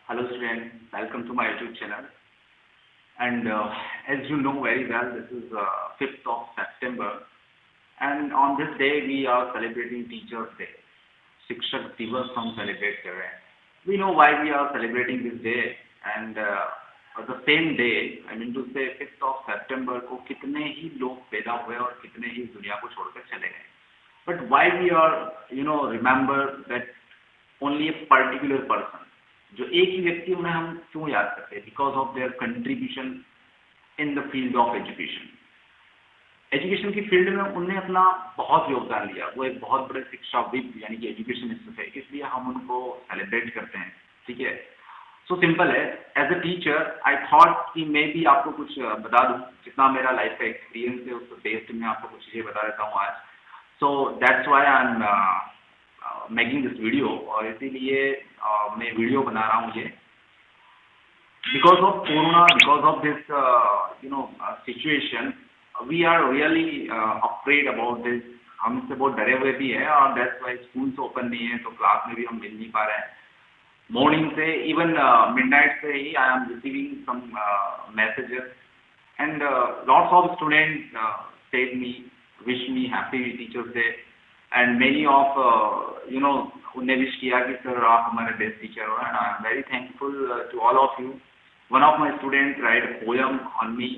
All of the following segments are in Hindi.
Hello students, welcome to my YouTube channel. And as you know very well, this is 5th of September, and on this day we are celebrating Teachers Day. शिक्षक दिवस हम celebrate कर रहे हैं. We know why we are celebrating this day, and the same day, I mean to say 5th of September को कितने ही लोग पैदा हुए और कितने ही दुनिया को छोड़कर चले गए. But why we are remember that only a particular person, जो एक ही व्यक्ति उन्हें हम क्यों याद करते हैं? Because of their contribution in the field of education. Education की फील्ड में उन्होंने अपना बहुत योगदान दिया. वो एक बहुत बड़े शिक्षाविद यानी कि एजुकेशनिस्ट है, इसलिए हम उनको सेलिब्रेट करते हैं. ठीक है, सो सिंपल है. As a teacher I thought कि मे बी आपको कुछ बता दूं, जितना मेरा लाइफ का एक्सपीरियंस है उस बेस्ड में आपको कुछ चीज़ें बता देता हूँ आज. So that's why I am making this video, और इसीलिए मैं वीडियो बना रहा हूँ ये. Because of corona, because of this situation, we are really afraid about this. हम इससे बहुत डरे हुए भी हैं, और दैट्स वाई स्कूल्स ओपन नहीं है, तो क्लास में भी हम मिल नहीं पा रहे हैं. मॉर्निंग से इवन मिडनाइट से ही I am receiving some messages, and lots of student said me, wish me happy teachers day. And many of उन्हें विश किया कि सर आप हमारे बेस्ट टीचर हो. And I am very thankful to all of you. One of my student write a poem on me.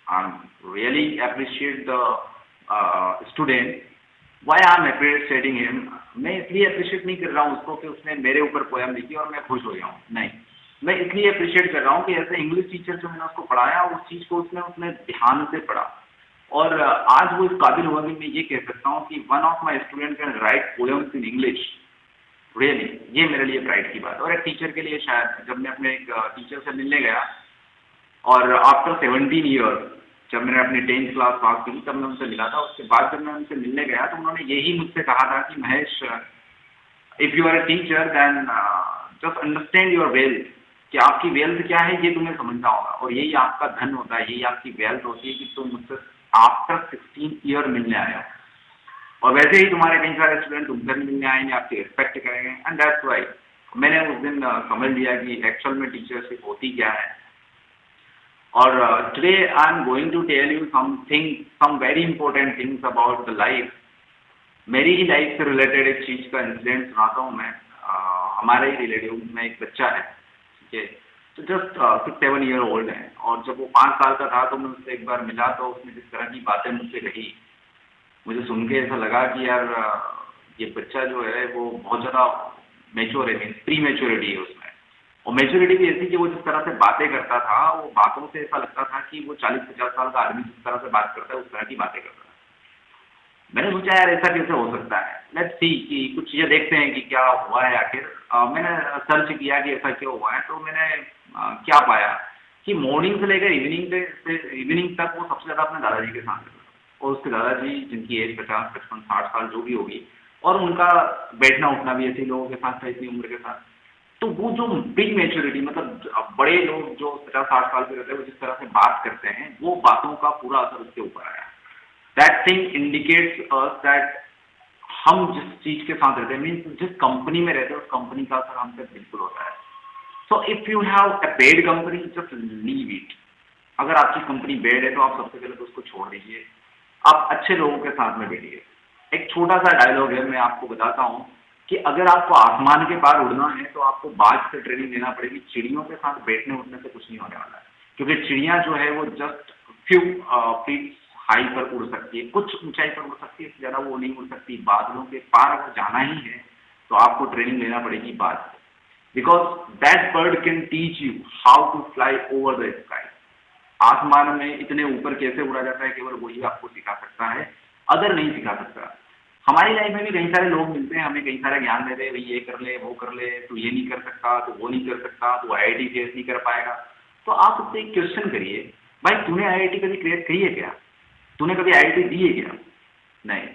I am really appreciate the student. Why I am appreciating him? मैं इसलिए अप्रिशिएट नहीं कर रहा हूँ उसको कि उसने मेरे ऊपर पोएम लिखी और मैं खुश हो गया हूँ. नहीं, मैं इसलिए अप्रिशिएट कर रहा हूँ कि ऐसे इंग्लिश टीचर जो मैंने उसको पढ़ाया, उस चीज़ को उसने ध्यान से पढ़ा, और आज वो इस काबिल हुआ कि मैं ये कह सकता हूँ कि one of my student can write poems in English. Really, ये मेरे लिए प्राइड की बात है. और एक टीचर के लिए शायद, जब मैं अपने एक टीचर से मिलने गया, और आफ्टर 17 ईयर्स, जब मैंने अपनी 10th क्लास पास की तब मैं उनसे मिला था. उसके बाद जब मैं उनसे मिलने गया तो उन्होंने यही मुझसे कहा था कि Mahesh, if you are a teacher then just understand your wealth, कि आपकी वेल्थ क्या है ये तुम्हें समझना होगा, और यही आपका धन होता है, यही आपकी वेल्थ होती है कि तुम मुझसे आफ्टर 16 ईयर मिलने आया. और वैसे ही तुम्हारे कई सारे स्टूडेंट तुमसे भी मिलने आएंगे, आपकी रिस्पेक्ट करेंगे. एंड दैट्स वाई मैंने उस दिन समझ लिया कि एक्चुअल में टीचरशिप होती क्या है. और today I am going to tell you some very important things about the life. मेरी ही लाइफ से रिलेटेड एक चीज़ का इंसिडेंट सुनाता हूँ मैं. हमारे ही रिलेटिव में एक बच्चा है, ठीक है, तो जस्ट 6-7 ईयर ओल्ड है. और जब वो 5 साल का था तो मैं उससे एक बार मिला, तो उसने जिस तरह की बातें मुझसे कही, मुझे सुन के ऐसा लगा कि यार ये बच्चा जो है वो बहुत ज़्यादा मेच्योर है, मीन्स प्री मेच्योरिटी है उसमें. और मेच्योरिटी भी ऐसी कि वो जिस तरह से बातें करता था, वो बातों से ऐसा लगता था कि वो 40-50 साल का आदमी जिस तरह से बात करता है उस तरह की बातें करता है. मैंने सोचा यार ऐसा कैसे हो सकता है, लेट्स सी कि कुछ चीज़ें देखते हैं कि क्या हुआ है आखिर. मैंने सर्च किया कि ऐसा क्यों हुआ है, तो मैंने क्या पाया कि मॉर्निंग से लेकर इवनिंग तक वो सबसे ज़्यादा अपने दादाजी के साथ रहता. और उसके दादाजी, जिनकी एज 50, 55, 60 साल जो भी होगी, और उनका बैठना उठना भी ऐसे लोगों के साथ था, इतनी उम्र के साथ. तो वो जो बिग मेच्योरिटी, मतलब बड़े लोग जो 50-60 साल के रहते हैं, वो जिस तरह से बात करते हैं, वो बातों का पूरा असर उसके ऊपर आया. That thing indicates us that हम जिस चीज़ के साथ रहते हैं, मीन्स जिस कंपनी में रहते हैं, उस कंपनी का असर हम पे बिल्कुल होता है. So if you have a bad company, just leave it. अगर आपकी कंपनी बैड है तो आप सबसे पहले तो उसको छोड़ दीजिए, आप अच्छे लोगों के साथ में बैठिए. एक छोटा सा डायलॉग है, मैं आपको बताता हूँ कि अगर आपको आसमान के पार उड़ना है तो आपको बाज से ट्रेनिंग लेना पड़ेगी. चिड़ियों के साथ बैठने उठने से कुछ नहीं होने वाला है, क्योंकि चिड़िया जो है वो जस्ट फ्यू फीट हाई पर उड़ सकती है, कुछ ऊंचाई पर उड़ सकती है, इससे ज़्यादा वो नहीं उड़ सकती. बादलों के पार अगर जाना ही है तो आपको ट्रेनिंग लेना पड़ेगी बाज से, because that bird can teach you how to fly over the sky. आसमान में इतने ऊपर कैसे उड़ा जाता है, केवल वही आपको सिखा सकता है, अदर नहीं सिखा सकता. हमारी लाइफ में भी कई सारे लोग मिलते हैं, हमें कई सारे ज्ञान देते हैं, भाई ये कर ले, वो कर ले, तू ये नहीं कर सकता, तो वो नहीं कर सकता, तो IIT फेस नहीं कर पाएगा. तो आप उससे एक क्वेश्चन करिए, भाई तूने IIT कभी क्लियर करी है क्या? तूने कभी IIT दी है क्या? नहीं.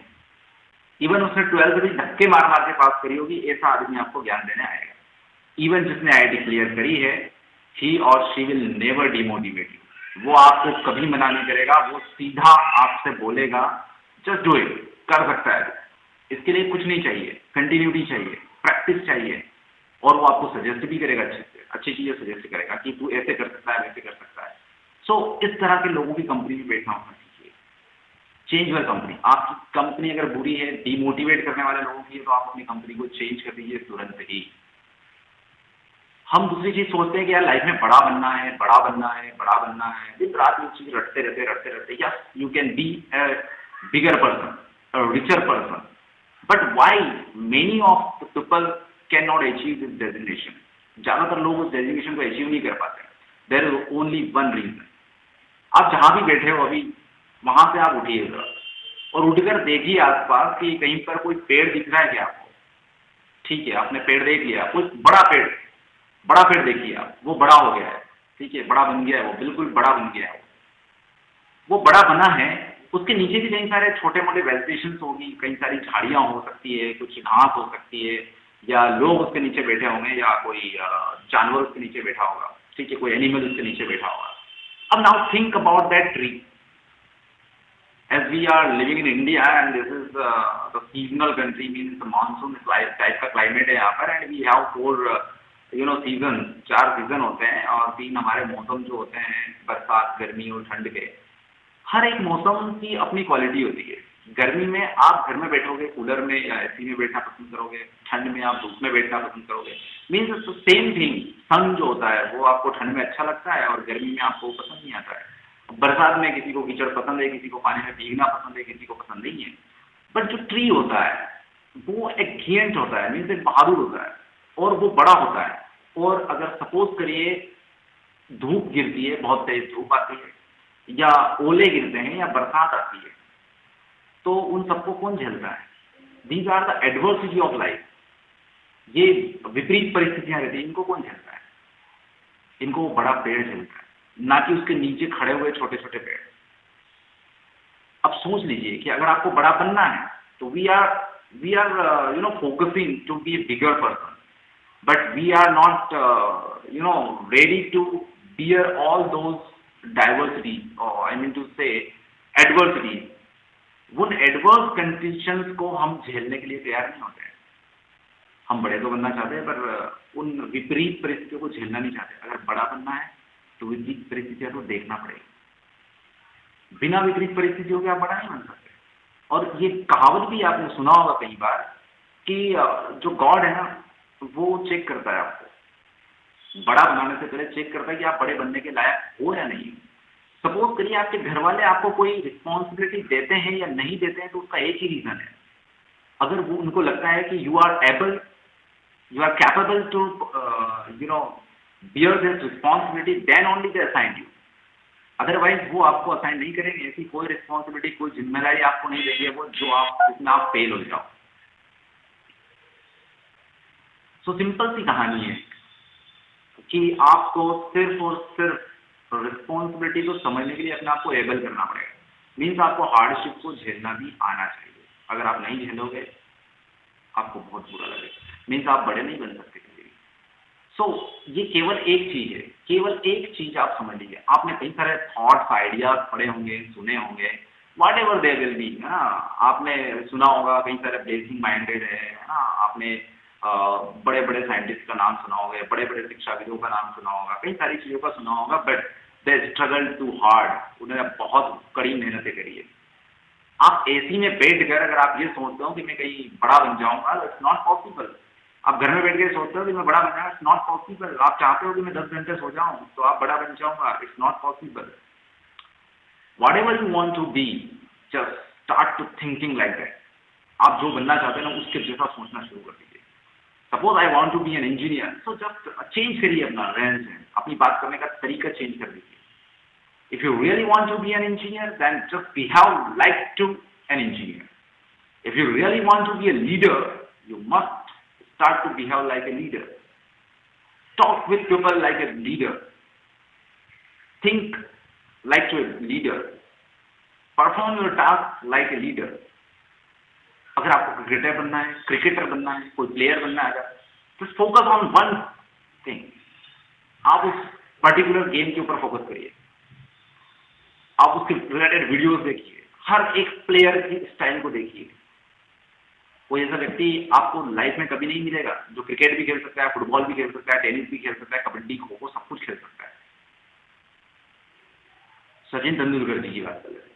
इवन उसने 12th भी धक्के मार मार के पास करी होगी, ऐसा आदमी आपको ज्ञान देने आएगा. इवन जिसने IIT क्लियर करी है, ही और she will never demotivate you. वो आपको कभी मना नहीं करेगा, वो सीधा आपसे बोलेगा जस्ट डू इट, कर सकता है. इसके लिए कुछ नहीं चाहिए, कंटिन्यूटी चाहिए, प्रैक्टिस चाहिए. और वो आपको सजेस्ट भी करेगा अच्छे से, अच्छी चीज़ें सजेस्ट करेगा कि तू ऐसे कर सकता है, वैसे कर सकता है। सो इस तरह के लोगों की कंपनी में बैठना होना सीखिए। Change your company. आपकी कंपनी अगर बुरी है, डिमोटिवेट करने वाले लोगों की है, तो आप अपनी कंपनी को चेंज कर दीजिए तुरंत ही। हम दूसरी चीज सोचते हैं कि यार लाइफ में बड़ा बनना है, बड़ा बनना है, बड़ा बनना है, दिन रात ये चीज रटते रहते। Yes, you can be a bigger person, a richer person, but why many of the people can not achieve this designation? ज्यादातर लोग उस डेजिग्नेशन को अचीव नहीं कर पाते। There is only one reason. आप जहां भी बैठे हो अभी, वहां से आप उठिएगा और उठकर देखिए आसपास कि कहीं पर कोई पेड़ दिख रहा है क्या आपको? ठीक है, आपने पेड़ देख लिया, कुछ बड़ा पेड़ देखिए आप, वो बड़ा हो गया है, ठीक है, बड़ा बन गया है, वो बिल्कुल बड़ा बन गया है। वो बड़ा बना है, उसके नीचे भी कई सारे छोटे मोटे वेजिटेशन होगी, कई सारी झाड़ियां हो सकती है, कुछ घास हो सकती है, या लोग उसके नीचे बैठे होंगे, या कोई जानवर उसके नीचे बैठा होगा, ठीक है, कोई एनिमल उसके नीचे बैठा होगा। अब now think about that tree. As we are living in India and this is the seasonal country, means the monsoon type का climate है यहाँ पर, and we have four season, 4 season होते हैं, और 3 हमारे मौसम जो होते हैं, बरसात, गर्मी और ठंड के। हर एक मौसम की अपनी क्वालिटी होती है। गर्मी में आप घर में बैठोगे, कूलर में या एसी में बैठना पसंद करोगे, ठंड में आप धूप में बैठना पसंद करोगे। मीन्स सेम थिंग, सन जो होता है वो आपको ठंड में अच्छा लगता है और गर्मी में आपको पसंद नहीं आता है। बरसात में किसी को कीचड़ पसंद है, किसी को पानी में भीगना पसंद है, किसी को पसंद नहीं है। बट जो ट्री होता है वो एक्सिएंट होता है, मीन्स एक बहादुर होता है, और वो बड़ा होता है। और अगर सपोज करिए धूप गिरती है, बहुत तेज धूप आती है, या ओले गिरते हैं, या बरसात आती है, तो उन सबको कौन झेलता है? These are the adversity of life. ये विपरीत परिस्थितियां रहती हैं, इनको कौन झेलता है? इनको वो बड़ा पेड़ झेलता है, ना कि उसके नीचे खड़े हुए छोटे छोटे पेड़। अब सोच लीजिए कि अगर आपको बड़ा बनना है तो we are focusing to be a bigger person, but we are not ready to bear all those diversities, और I mean to say adversities. उन एडवर्स कंडीशंस को हम झेलने के लिए तैयार नहीं होते हैं। हम बड़े तो बनना चाहते हैं, पर उन विपरीत परिस्थितियों को झेलना नहीं चाहते। अगर बड़ा बनना है तो विपरीत परिस्थितियों को देखना पड़ेगा। बिना विपरीत परिस्थितियों के आप बड़ा नहीं बन सकते। और ये कहावत भी आपने सुना होगा कई बार कि जो गॉड है ना, वो चेक करता है आपको। बड़ा बनाने से पहले चेक करता है कि आप बड़े बनने के लायक हो या नहीं। सपोज करिए आपके घर वाले आपको कोई रिस्पॉन्सिबिलिटी देते हैं या नहीं देते हैं, तो उसका एक ही रीजन है। अगर वो उनको लगता है कि you are capable to bear this responsibility, then only they assign you. Otherwise वो आपको असाइन नहीं करेंगे। ऐसी कोई रिस्पॉन्सिबिलिटी, कोई जिम्मेदारी आपको नहीं देंगे वो जो जिसमें आप फेल हो जाओ। सो सिंपल सी कहानी है कि आपको सिर्फ और सिर्फ रिस्पॉन्सिबिलिटी को समझने के लिए अपने आप को एबल करना पड़ेगा। मीन्स आपको हार्डशिप को झेलना भी आना चाहिए। अगर आप नहीं झेलोगे आपको बहुत बुरा लगेगा। मीन्स आप बड़े नहीं बन सकते। सो ये केवल एक चीज है, केवल एक चीज आप समझ लीजिए। आपने कई सारे थॉट्स, आइडियाज पढ़े होंगे, सुने होंगे, what ever they will be, है ना। आपने सुना होगा कई सारे ब्लेसिंग माइंडेड है ना। आपने बड़े बड़े साइंटिस्ट का नाम सुना होगा, बड़े बड़े शिक्षाविदों का नाम सुना होगा, कई सारी चीजों का सुना होगा, but they struggle too hard. उन्होंने बहुत कड़ी मेहनतें करी है। आप एसी में बैठकर अगर आप ये सोचते हो कि मैं कहीं बड़ा बन जाऊंगा, इट्स नॉट पॉसिबल। आप घर में बैठ के सोचते हो कि मैं बड़ा बन जाऊंगा, इट्स नॉट पॉसिबल। आप चाहते हो कि मैं 10 घंटे सो जाऊं तो आप बड़ा बन जाऊंगा, it's not possible. Whatever you want to be, just start to thinking like that. आप जो बनना चाहते हैं ना उसके जैसा सोचना शुरू कर दीजिए। Suppose I want to be an engineer, so just change करिए अपना रहन सहन, अपनी बात करने का तरीका चेंज कर दीजिए। If you really want to be an engineer, then just behave like to an engineer. If you really want to be a leader, you must start to behave like a leader. Talk with people like a leader. Think like a leader. Perform your task like a leader. अगर आपको क्रिकेटर बनना है, कोई प्लेयर बनना है, just focus on one thing. आप उस पर्टिकुलर गेम के ऊपर फोकस करिए। आप उसके रिलेटेड वीडियोस देखिए, हर एक प्लेयर की स्टाइल को देखिए। कोई ऐसा व्यक्ति आपको लाइफ में कभी नहीं मिलेगा जो क्रिकेट भी खेल सकता है, फुटबॉल भी खेल सकता है, टेनिस भी खेल सकता है, कबड्डी, खो खो सब कुछ खेल सकता है। सचिन तेंदुलकर जी की बात कर रहे हैं।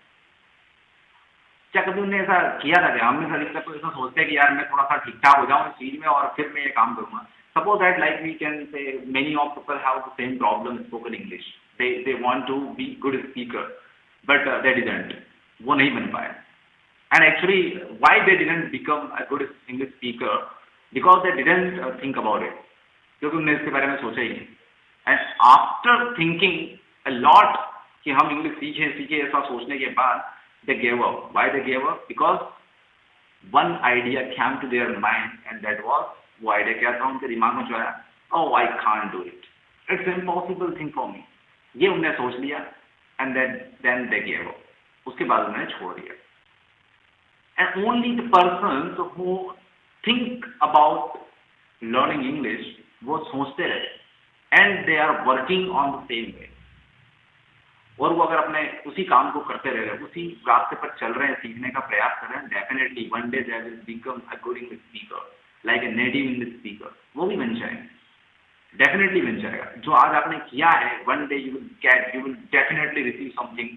क्या कभी उन्होंने ऐसा किया था? क्या हम में से अधिकतर तो ऐसा सोचते हैं कि यार मैं थोड़ा सा ठीक ठाक हो जाऊं इस चीज में और फिर मैं ये काम करूंगा। Suppose that like we can say many of people have the same problem spoken English, they want to be good speaker but they didn't, वो नहीं बन पाए। And actually, why they didn't become a good English speaker? Because they didn't think about it. क्योंकि उन्होंने इसके बारे में सोचा ही नहीं। And after thinking a lot कि हम इंग्लिश सीखे ऐसा सोचने के बाद they gave up. Why they gave up? Because one idea came to their mind and that was, वो आइडिया क्या था उनके दिमाग में जो आया? Oh, I can't do it. It's an impossible thing for me. ये उन्होंने सोच लिया and then they gave up. उसके बाद उन्होंने छोड़ दिया। And only the persons who think about learning English, वो सोचते रहे and they are working on the same way. और वो अगर अपने उसी काम को करते रह रहे, उसी रास्ते पर चल रहे हैं, सीखने का प्रयास कर रहे हैं, definitely one day they will become a good English speaker, like a native English speaker. वो भी बन जाएंगे, definitely बन जाएगा। जो आज आपने किया है, one day you will definitely receive something.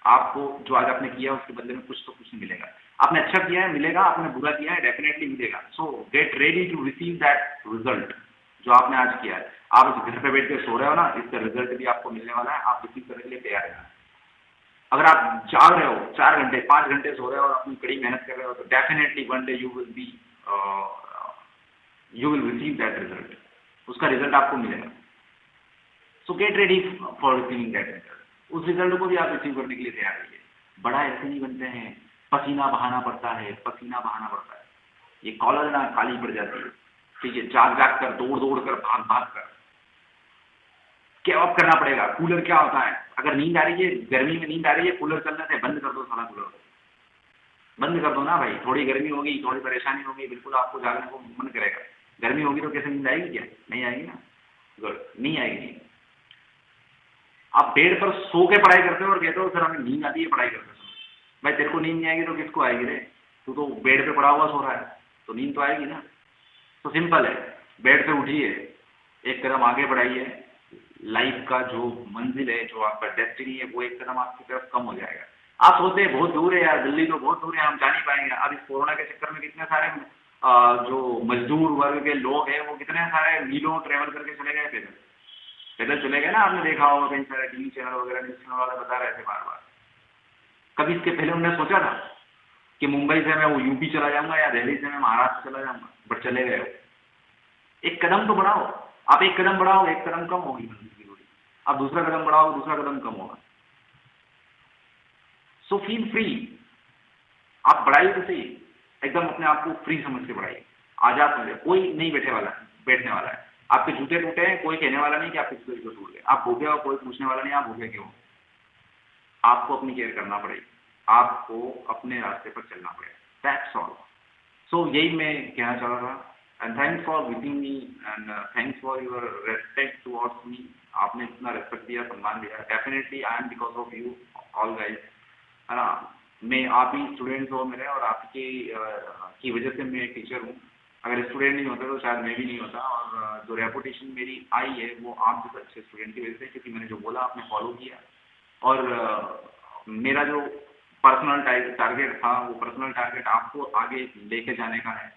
आपको जो आज आपने किया उसके बदले में कुछ तो कुछ मिलेगा। आपने अच्छा किया है मिलेगा, आपने बुरा किया है डेफिनेटली मिलेगा। So get ready to receive that result जो आपने आज किया है। आप घर पे बैठ के सो रहे हो ना, इसका रिजल्ट भी आपको मिलने वाला है, आप रिसीव करने के लिए तैयार रहना। अगर आप जाग रहे हो 4 घंटे 5 घंटे सो रहे हो और अपनी कड़ी मेहनत कर रहे हो तो definitely one day you will receive that result, उसका रिजल्ट आपको मिलेगा। So get ready for receiving that result. उस रिजल्ट को भी आप रिसीव करने के लिए तैयार रहिए। बड़ा ऐसे नहीं बनते हैं, पसीना बहाना पड़ता है, पसीना बहाना पड़ता है, ये कॉलर ना खाली पड़ जाती है, ठीक है, जाग जाग कर दौड़ कर भाग भाग कर क्या ऑफ करना पड़ेगा। कूलर क्या होता है, अगर नींद आ रही है, गर्मी में नींद आ रही है, कूलर चलने से बंद कर दो, सारा कूलर बंद कर दो ना भाई। थोड़ी गर्मी होगी, थोड़ी परेशानी होगी, बिल्कुल आपको जागने को मन करेगा। गर्मी होगी तो कैसे नींद आएगी? क्या नहीं आएगी ना, गुड, नहीं आएगी। आप बेड पर सो के पढ़ाई करते हो और कहते हो सर हमें नींद आती है पढ़ाई करते हो। भाई तेरे को नींद नहीं आएगी तो किसको आएगी रे? तू तो बेड पे पड़ा हुआ सो रहा है, तो नींद तो आएगी ना। तो सिंपल है, बेड से उठिए, एक कदम आगे बढ़ाइए, लाइफ का जो मंजिल है, जो आपका डेस्टिनी है, वो एक कदम आपकी तरफ कम हो जाएगा। आप सोचते हैं बहुत दूर है यार, दिल्ली तो बहुत दूर है, हम जा नहीं पाएंगे। अब इस कोरोना के चक्कर में कितने सारे जो मजदूर वर्ग के लोग हैं वो कितने सारे मीलों ट्रेवल करके चले गए, पैदल चले गए ना। आपने देखा होगा कई सारे टीवी चैनल वगैरह, न्यूज चैनल वाले बता रहे थे बार बार। कभी इसके पहले उन्होंने सोचा था कि मुंबई से मैं वो यूपी चला जाऊंगा या दिल्ली से मैं महाराष्ट्र चला जाऊंगा, बट चले गए। एक कदम तो बढ़ाओ, आप एक कदम बढ़ाओ, एक कदम कम होगी मंजिल की दूरी, आप दूसरा कदम बढ़ाओ, दूसरा कदम कम होगा। सो फील फ्री, आप बढ़ाइए तो सही, एकदम अपने आप को फ्री समझ के बढ़ाइए, आजाद समझे। कोई नहीं बैठने वाला है। आपके जूते टूटे हैं, कोई कहने वाला नहीं कि आपके जूते क्यों टूट गए। आप भूखे हो, कोई पूछने वाला नहीं आप भूखे क्यों। आपको अपनी केयर करना पड़ेगी, आपको अपने रास्ते पर चलना पड़ेगा, दैट्स ऑल। सो यही मैं कहना चाह रहा था। And thanks for wheezing me and thanks for your respect towards me. आपने इतना रेस्पेक्ट दिया, सम्मान दिया, definitely I am because of you all guys, है ना। मैं आप ही स्टूडेंट्स हो मेरे, और आपके की वजह से मैं एक टीचर हूँ। अगर स्टूडेंट नहीं होता तो शायद मैं भी नहीं होता। और जो रेपुटेशन मेरी आई है वो आप जैसे अच्छे स्टूडेंट की वजह से, क्योंकि मैंने जो बोला आपने फॉलो किया। और मेरा जो पर्सनल टारगेट था, वो पर्सनल टारगेट आपको आगे लेके जाने का है,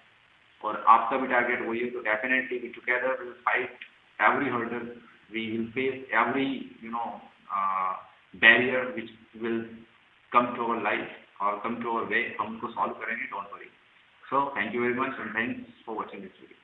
और आपका भी टारगेट वही है। तो definitely we together will fight every hurdle, we will face every barrier which will come to our life or come to our way, हम उनको solve करेंगे, don't worry. So thank you very much and thanks for watching this video.